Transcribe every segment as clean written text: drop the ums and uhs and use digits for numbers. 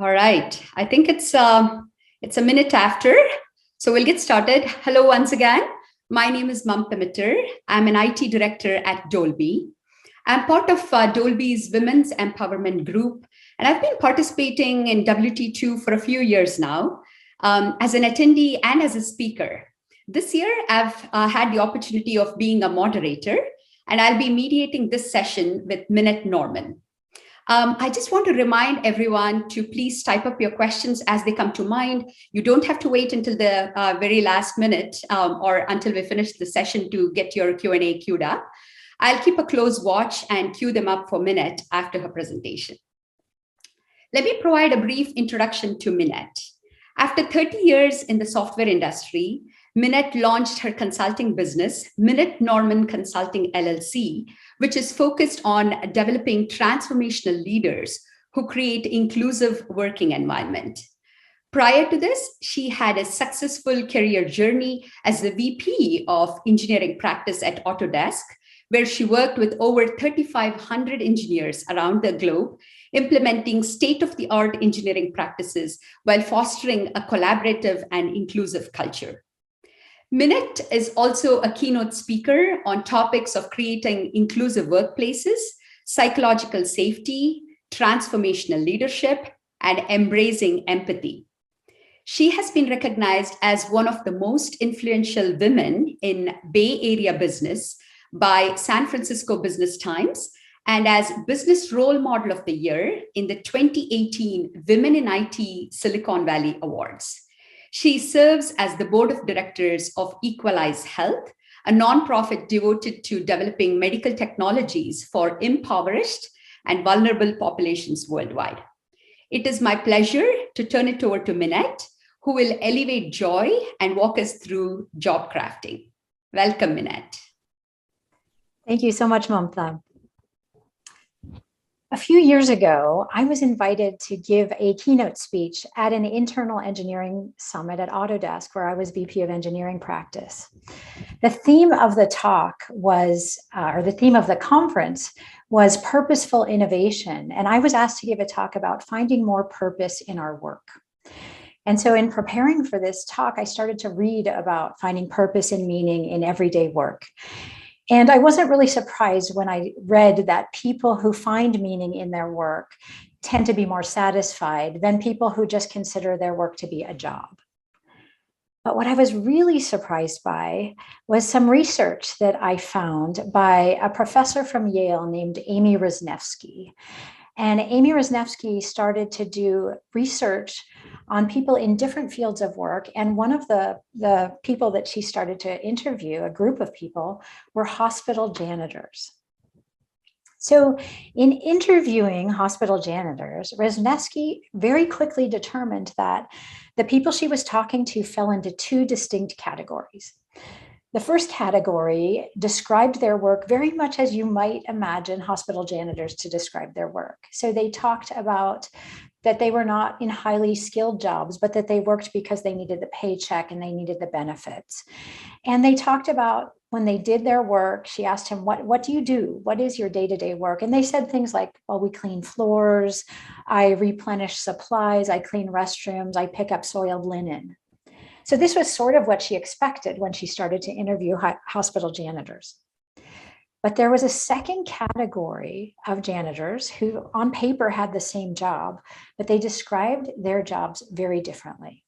All right. I think it's a minute after, so we'll get started. Hello once again. My name is Mamta Mitter. I'm an IT director at Dolby. I'm part of Dolby's Women's Empowerment Group, and I've been participating in WT2 for a few years now as an attendee and as a speaker. This year, I've had the opportunity of being a moderator, and I'll be mediating this session with Minette Norman. I just want to remind everyone to please type up your questions as they come to mind. You don't have to wait until the very last minute or until we finish the session to get your Q&A queued up. I'll keep a close watch and queue them up for Minette after her presentation. Let me provide a brief introduction to Minette. After 30 years in the software industry, Minette launched her consulting business, Minette Norman Consulting LLC, which is focused on developing transformational leaders who create inclusive working environment. Prior to this, she had a successful career journey as the VP of engineering practice at Autodesk, where she worked with over 3,500 engineers around the globe, implementing state-of-the-art engineering practices while fostering a collaborative and inclusive culture. Minette is also a keynote speaker on topics of creating inclusive workplaces, psychological safety, transformational leadership, and embracing empathy. She has been recognized as one of the most influential women in Bay Area business by San Francisco Business Times and as Business Role Model of the Year in the 2018 Women in IT Silicon Valley Awards. She serves as the board of directors of Equalize Health, a nonprofit devoted to developing medical technologies for impoverished and vulnerable populations worldwide. It is my pleasure to turn it over to Minette, who will elevate joy and walk us through job crafting. Welcome, Minette. Thank you so much, Mamta. A few years ago, I was invited to give a keynote speech at an internal engineering summit at Autodesk, where I was VP of engineering practice. The theme of the talk was, or the theme of the conference was purposeful innovation. And I was asked to give a talk about finding more purpose in our work. And so in preparing for this talk, I started to read about finding purpose and meaning in everyday work. And I wasn't really surprised when I read that people who find meaning in their work tend to be more satisfied than people who just consider their work to be a job. But what I was really surprised by was some research that I found by a professor from Yale named Amy Wrzesniewski. And Amy Wrzesniewski started to do research on people in different fields of work. And one of the people that she started to interview, a group of people, were hospital janitors. So in interviewing hospital janitors, Wrzesniewski very quickly determined that the people she was talking to fell into two distinct categories. The first category described their work very much as you might imagine hospital janitors to describe their work. So they talked about that they were not in highly skilled jobs, but that they worked because they needed the paycheck and they needed the benefits. And they talked about when they did their work, she asked him, what do you do? What is your day-to-day work? And they said things like, well, we clean floors, I replenish supplies, I clean restrooms, I pick up soiled linen. So this was sort of what she expected when she started to interview hospital janitors. But there was a second category of janitors who on paper had the same job, but they described their jobs very differently.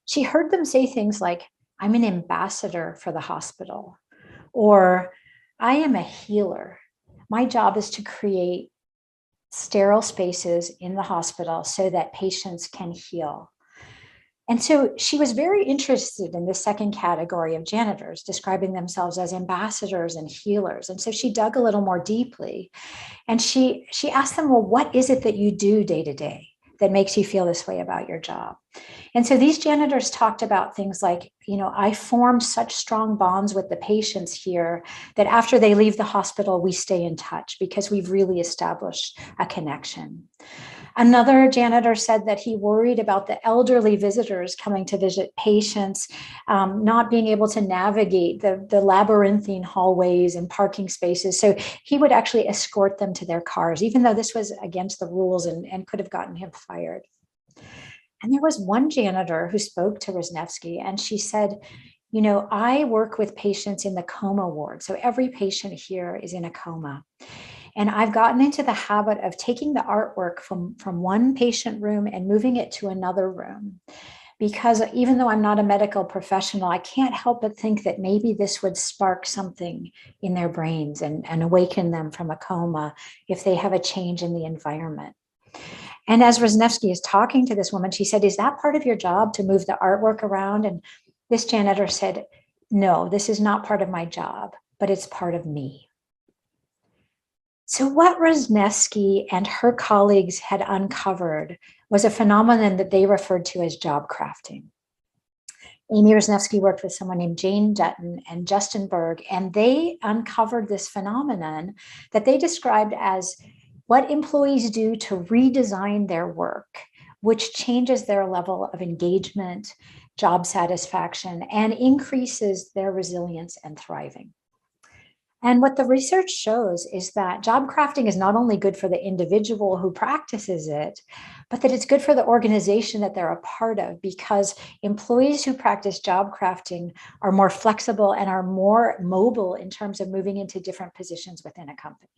She heard them say things like, I'm an ambassador for the hospital, or I am a healer. My job is to create sterile spaces in the hospital so that patients can heal. And so she was very interested in the second category of janitors, describing themselves as ambassadors and healers. And so she dug a little more deeply. And she asked them, well, what is it that you do day to day that makes you feel this way about your job? And so these janitors talked about things like, I form such strong bonds with the patients here that after they leave the hospital, we stay in touch because we've really established a connection. Another janitor said that he worried about the elderly visitors coming to visit patients, not being able to navigate the labyrinthine hallways and parking spaces. So he would actually escort them to their cars, even though this was against the rules and could have gotten him fired. And there was one janitor who spoke to Wrzesniewski, and she said, I work with patients in the coma ward. So every patient here is in a coma. And I've gotten into the habit of taking the artwork from one patient room and moving it to another room. Because even though I'm not a medical professional, I can't help but think that maybe this would spark something in their brains and awaken them from a coma if they have a change in the environment. And as Wrzesniewski is talking to this woman, she said, is that part of your job to move the artwork around? And this janitor said, no, this is not part of my job, but it's part of me. So what Wrzesniewski and her colleagues had uncovered was a phenomenon that they referred to as job crafting. Amy Wrzesniewski worked with someone named Jane Dutton and Justin Berg, and they uncovered this phenomenon that they described as what employees do to redesign their work, which changes their level of engagement, job satisfaction, and increases their resilience and thriving. And what the research shows is that job crafting is not only good for the individual who practices it, but that it's good for the organization that they're a part of, because employees who practice job crafting are more flexible and are more mobile in terms of moving into different positions within a company.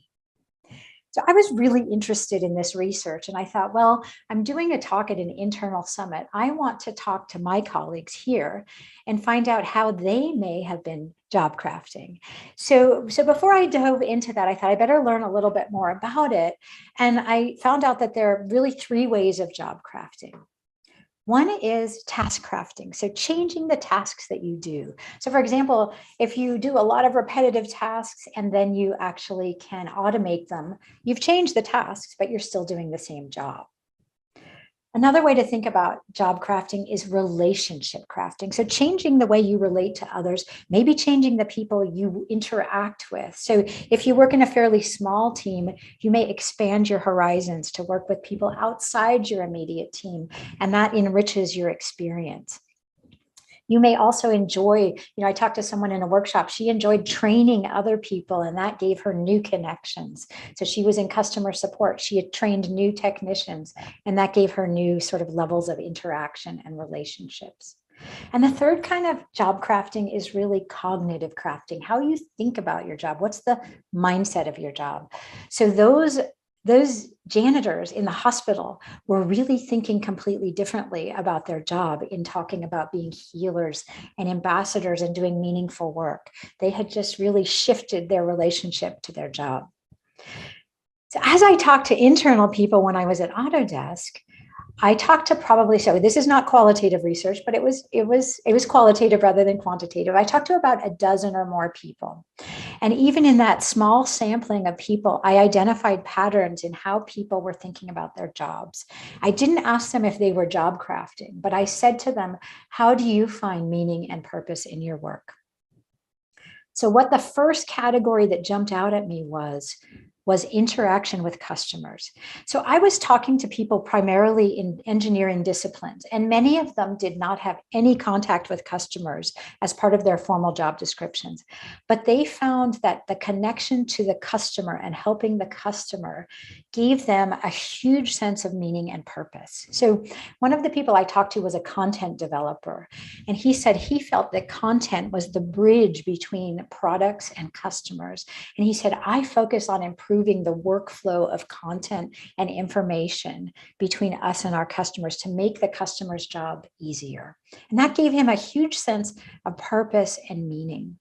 So I was really interested in this research, and I thought, well, I'm doing a talk at an internal summit. I want to talk to my colleagues here and find out how they may have been job crafting. So before I dove into that, I thought I better learn a little bit more about it. And I found out that there are really 3 ways of job crafting. One is task crafting, so changing the tasks that you do. So for example, if you do a lot of repetitive tasks and then you actually can automate them, you've changed the tasks, but you're still doing the same job. Another way to think about job crafting is relationship crafting. So changing the way you relate to others, maybe changing the people you interact with. So if you work in a fairly small team, you may expand your horizons to work with people outside your immediate team, and that enriches your experience. You may also enjoy, I talked to someone in a workshop, she enjoyed training other people, and that gave her new connections. So she was in customer support. She had trained new technicians, and that gave her new sort of levels of interaction and relationships. And the third kind of job crafting is really cognitive crafting, how you think about your job. What's the mindset of your job? So those janitors in the hospital were really thinking completely differently about their job in talking about being healers and ambassadors and doing meaningful work. They had just really shifted their relationship to their job. So as I talked to internal people when I was at Autodesk, I talked to probably, so this is not qualitative research, but it was qualitative rather than quantitative. I talked to about a dozen or more people. And even in that small sampling of people, I identified patterns in how people were thinking about their jobs. I didn't ask them if they were job crafting, but I said to them, how do you find meaning and purpose in your work? So what the first category that jumped out at me was interaction with customers. So I was talking to people primarily in engineering disciplines, and many of them did not have any contact with customers as part of their formal job descriptions. But they found that the connection to the customer and helping the customer gave them a huge sense of meaning and purpose. So one of the people I talked to was a content developer, and he said he felt that content was the bridge between products and customers. And he said, I focus on improving the workflow of content and information between us and our customers to make the customer's job easier. And that gave him a huge sense of purpose and meaning.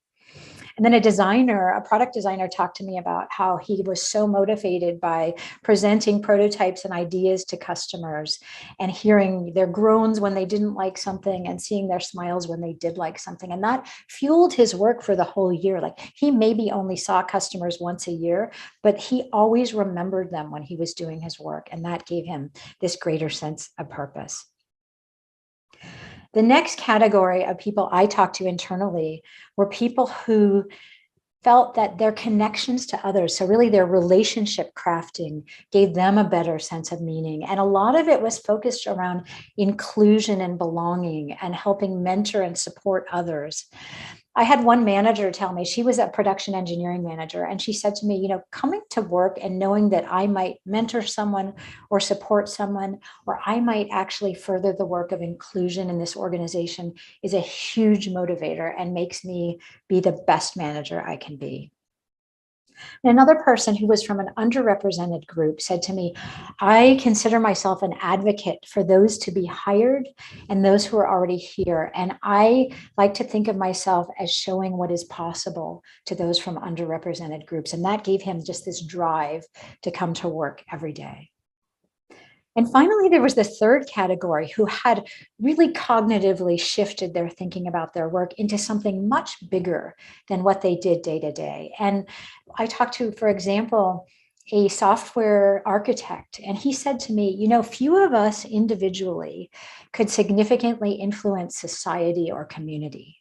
And then a product designer talked to me about how he was so motivated by presenting prototypes and ideas to customers and hearing their groans when they didn't like something and seeing their smiles when they did like something. And that fueled his work for the whole year. Like, he maybe only saw customers once a year, but he always remembered them when he was doing his work. And that gave him this greater sense of purpose. The next category of people I talked to internally were people who felt that their connections to others, so really their relationship crafting, gave them a better sense of meaning. And a lot of it was focused around inclusion and belonging and helping mentor and support others. I had one manager tell me, she was a production engineering manager, and she said to me, you know, coming to work and knowing that I might mentor someone or support someone, or I might actually further the work of inclusion in this organization is a huge motivator and makes me be the best manager I can be. And another person who was from an underrepresented group said to me, I consider myself an advocate for those to be hired and those who are already here. And I like to think of myself as showing what is possible to those from underrepresented groups. And that gave him just this drive to come to work every day. And finally, there was the third category who had really cognitively shifted their thinking about their work into something much bigger than what they did day to day. And I talked to, for example, a software architect, and he said to me, you know, few of us individually could significantly influence society or community,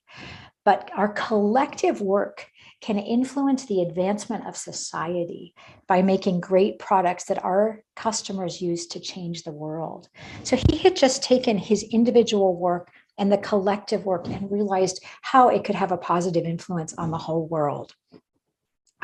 but our collective work can influence the advancement of society by making great products that our customers use to change the world. So he had just taken his individual work and the collective work and realized how it could have a positive influence on the whole world.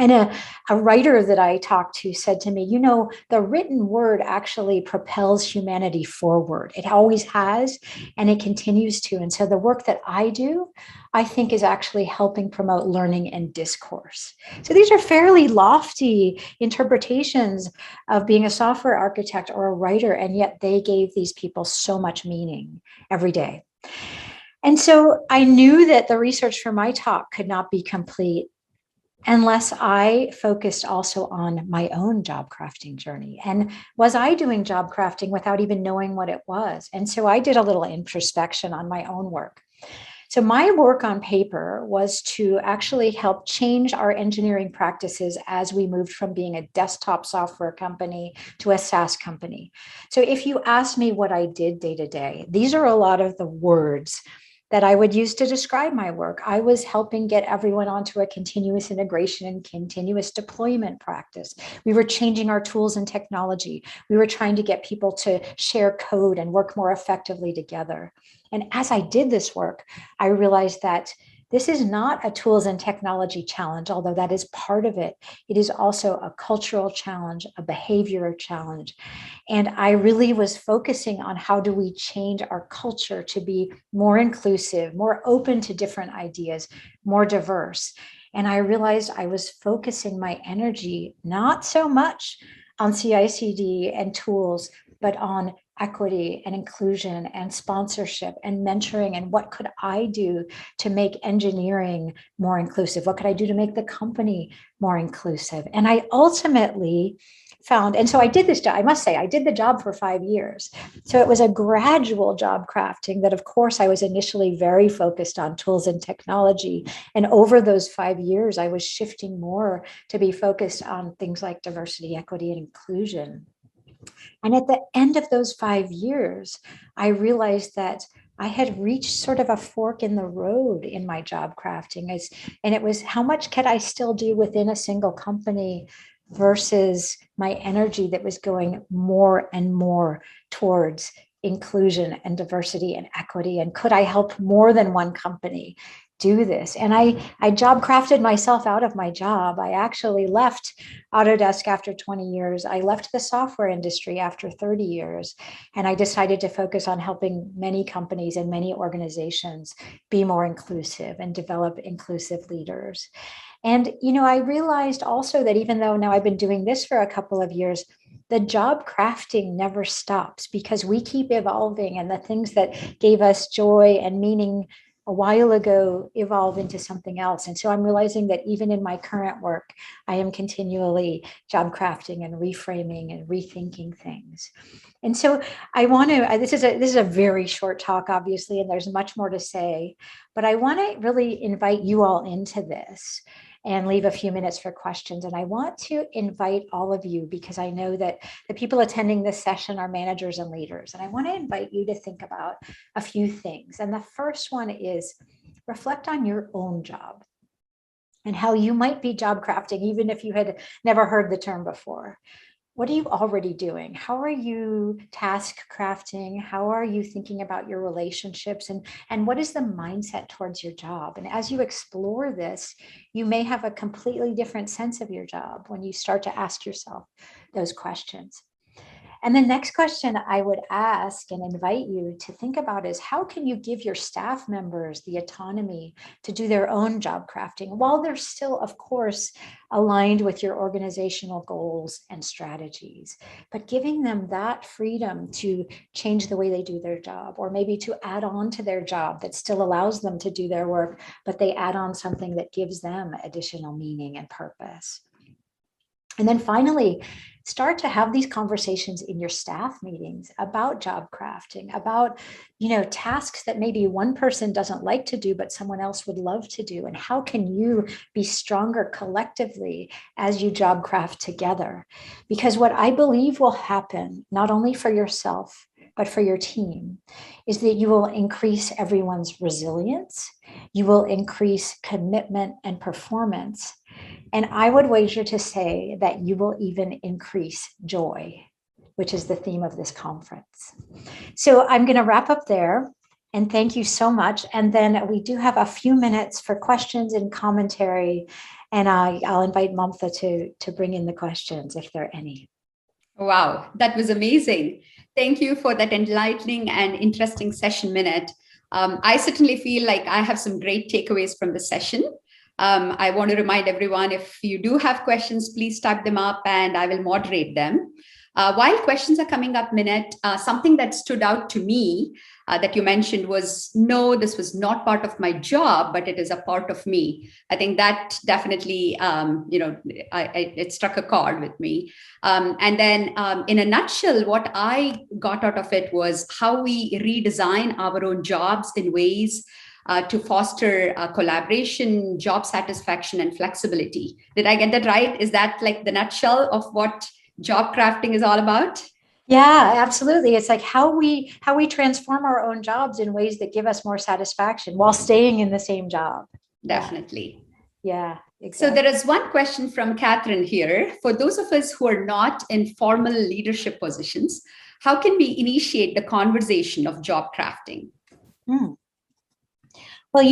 And a writer that I talked to said to me, you know, the written word actually propels humanity forward. It always has, and it continues to. And so the work that I do, I think is actually helping promote learning and discourse. So these are fairly lofty interpretations of being a software architect or a writer, and yet they gave these people so much meaning every day. And so I knew that the research for my talk could not be complete unless I focused also on my own job crafting journey. And was I doing job crafting without even knowing what it was? And so I did a little introspection on my own work. So my work on paper was to actually help change our engineering practices as we moved from being a desktop software company to a SaaS company. So if you ask me what I did day to day, these are a lot of the words that I would use to describe my work. I was helping get everyone onto a continuous integration and continuous deployment practice. We were changing our tools and technology. We were trying to get people to share code and work more effectively together. And as I did this work, I realized that this is not a tools and technology challenge, although that is part of it. It is also a cultural challenge, a behavior challenge. And I really was focusing on how do we change our culture to be more inclusive, more open to different ideas, more diverse. And I realized I was focusing my energy not so much on CI/CD and tools, but on equity and inclusion and sponsorship and mentoring, and what could I do to make engineering more inclusive? What could I do to make the company more inclusive? And I ultimately found, and so I did this job, I must say, I did the job for 5 years. So it was a gradual job crafting that, of course, I was initially very focused on tools and technology. And over those 5 years, I was shifting more to be focused on things like diversity, equity, and inclusion. And at the end of those 5 years, I realized that I had reached sort of a fork in the road in my job crafting. And it was, how much could I still do within a single company versus my energy that was going more and more towards inclusion and diversity and equity? And could I help more than one company do this? And I job crafted myself out of my job. I actually left Autodesk after 20 years. I left the software industry after 30 years. And I decided to focus on helping many companies and many organizations be more inclusive and develop inclusive leaders. And, you know, I realized also that even though now I've been doing this for a couple of years, the job crafting never stops, because we keep evolving, and the things that gave us joy and meaning a while ago evolve into something else. And so I'm realizing that even in my current work, I am continually job crafting and reframing and rethinking things. And so I want to, this is a very short talk, obviously, and there's much more to say, but I want to really invite you all into this and leave a few minutes for questions. And I want to invite all of you, because I know that the people attending this session are managers and leaders. And I want to invite you to think about a few things. And the first one is reflect on your own job. and how you might be job crafting, even if you had never heard the term before. What are you already doing? How are you task crafting? How are you thinking about your relationships? And what is the mindset towards your job? And as you explore this, you may have a completely different sense of your job when you start to ask yourself those questions. And the next question I would ask and invite you to think about is, how can you give your staff members the autonomy to do their own job crafting while they're still, of course, aligned with your organizational goals and strategies, but giving them that freedom to change the way they do their job, or maybe to add on to their job that still allows them to do their work, but they add on something that gives them additional meaning and purpose. And then finally, start to have these conversations in your staff meetings about job crafting, about, tasks that maybe one person doesn't like to do, but someone else would love to do. And how can you be stronger collectively as you job craft together? Because what I believe will happen, not only for yourself, but for your team, is that you will increase everyone's resilience. You will increase commitment and performance. And I would wager to say that you will even increase joy, which is the theme of this conference. So I'm going to wrap up there, and thank you so much. And then we do have a few minutes for questions and commentary, and I'll invite Mamta to bring in the questions if there are any. Wow, that was amazing. Thank you for that enlightening and interesting session minute. I certainly feel like I have some great takeaways from the session. I want to remind everyone, if you do have questions, please type them up and I will moderate them. While questions are coming up, Minette, something that stood out to me that you mentioned was, no, this was not part of my job, but it is a part of me. I think that definitely, it struck a chord with me. And then in a nutshell, what I got out of it was how we redesign our own jobs in ways to foster collaboration, job satisfaction, and flexibility. Did I get that right? Is that like the nutshell of what job crafting is all about? Yeah, absolutely. It's like how we transform our own jobs in ways that give us more satisfaction while staying in the same job. Definitely. Yeah, exactly. So there is one question from Catherine here. For those of us who are not in formal leadership positions, how can we initiate the conversation of job crafting? Well,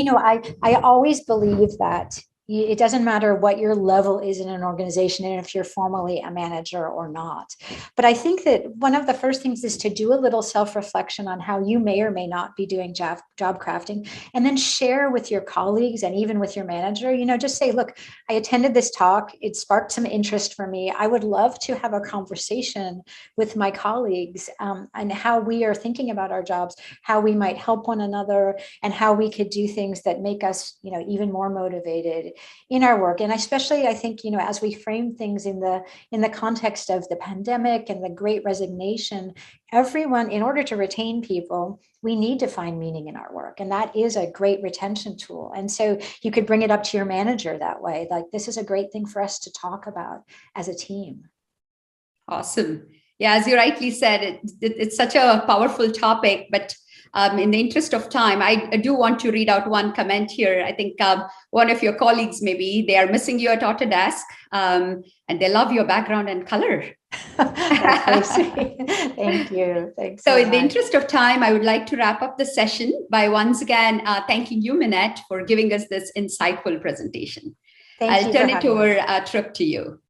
I always believe that it doesn't matter what your level is in an organization and if you're formally a manager or not. But I think that one of the first things is to do a little self-reflection on how you may or may not be doing job crafting, and then share with your colleagues and even with your manager. Just say, look, I attended this talk. It sparked some interest for me. I would love to have a conversation with my colleagues and how we are thinking about our jobs, how we might help one another, and how we could do things that make us, even more motivated in our work. And especially, I think, as we frame things in the context of the pandemic and the Great Resignation, everyone, in order to retain people, we need to find meaning in our work. And that is a great retention tool. And so you could bring it up to your manager that way. Like, this is a great thing for us to talk about as a team. Awesome. Yeah, as you rightly said, it's such a powerful topic, but in the interest of time, I do want to read out one comment here. I think one of your colleagues, maybe, they are missing you at Autodesk, and they love your background and color. That's very sweet. Thank you. Thanks So in much. the interest of time, I would like to wrap up the session by once again thanking you, Minette, for giving us this insightful presentation. I'll turn it over, Trip, to you.